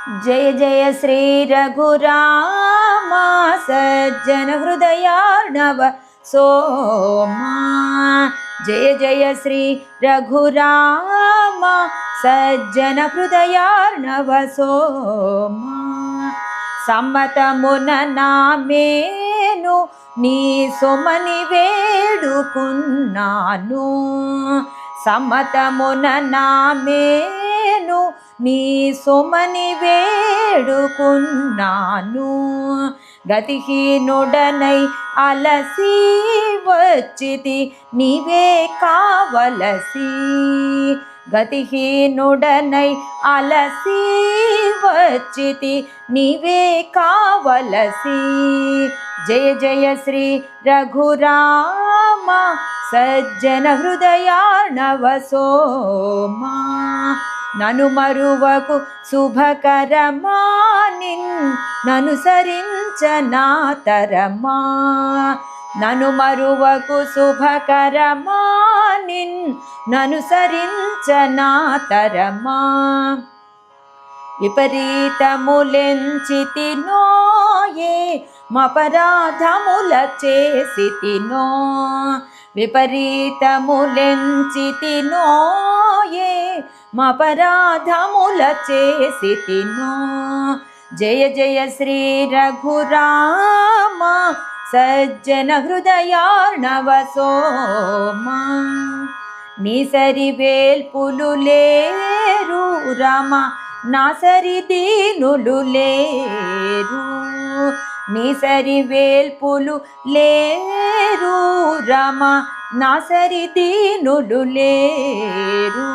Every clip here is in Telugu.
जय जय श्री रघुराम सज्जन हृदयार्णव सोमा। जय जय श्री रघुराम सज्जन हृदयार्णव सोमा। సమ్మతమున నామేను నీ సొమని వేడుకున్నాను, సమ్మతమున నామేను నీ సొమని వేడుకున్నాను. గతిహీనుడనై అలసి వచ్చితి నీవే కావలసి, గతిహీనుడనై అలసి వచ్చితి నీవే కావలసి. జయ జయ శ్రీ రఘురామ సజ్జన హృదయార్ణవ సోమా. నను మరువకు శుభకరమా నిన్ననుసరించనా తరమా, నను మరువకు శుభకరమా నిన్ననుసరించనా తరమా. విపరీతములెంచితినో ఏ మపరాధముల చేసితినో, విపరీతములెంచితినో ఏ మపరాధముల చేసితినో. జయ జయ శ్రీ రఘురామ సజ్జన హృదయార్ణవ సోమా. నీ సరి వేల్పులు లేరు రామ నా సరి దీనులు లేరు, నీ సరి వేల్పులు లేరు రామ నా సరి దీనులు లేరు.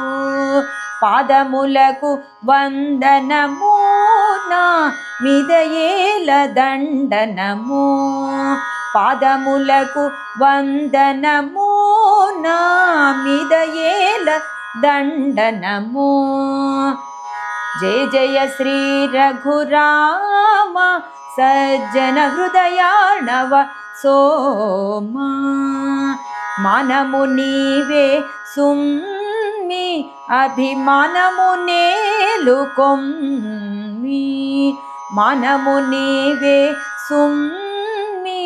పాదములకు వందనము నా మీద ఏల దండనము, పాదములకు వందనము నా మీద ఏల దండనము. జయ జయ శ్రీ రఘురామ సజ్జన హృదయార్ణవ సోమా. మానము నీవే సుమ్మి అభిమానము నేలుకొమ్మి, మానము నీవే సుమ్మి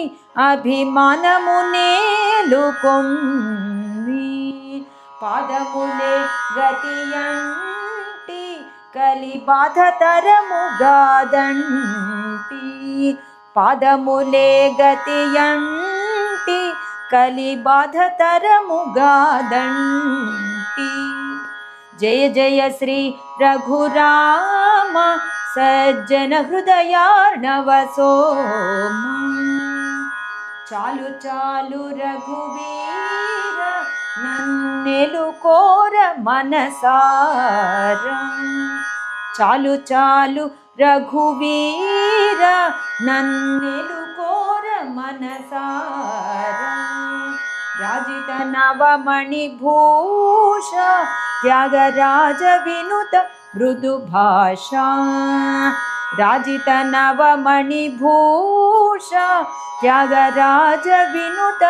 అభిమానము నేలుకొమ్మి. పాదములే గతియంటి కలి బాధ తరముగాదంటి, పాదములే గతియంటి కలి బాధ తరముగాదంటి. జయ జయ శ్రీ రఘురామ సజ్జన హృదయార్ణవ సోమా. చాలు చాలు రఘువీర నన్నెలు కోర మనసారా, చాలు చాలు రఘువీర నన్నెలు కోర మనసారా. రాజిత నవమణి భూష త్యాగరాజ వినుత మృదు భాష, రాజిత నవమణి భూష త్యాగరాజ వినుత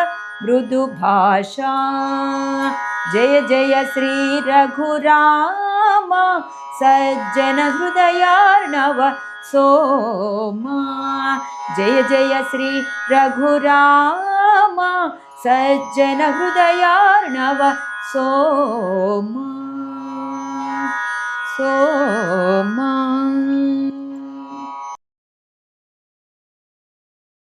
మృదు భాష. జయ జయ శ్రీ రఘురామ సజ్జన హృదయార్ణవ సోమా. జయ జయ శ్రీ రఘురామ సజ్జన హృదయార్ణవ సోమా సోమా.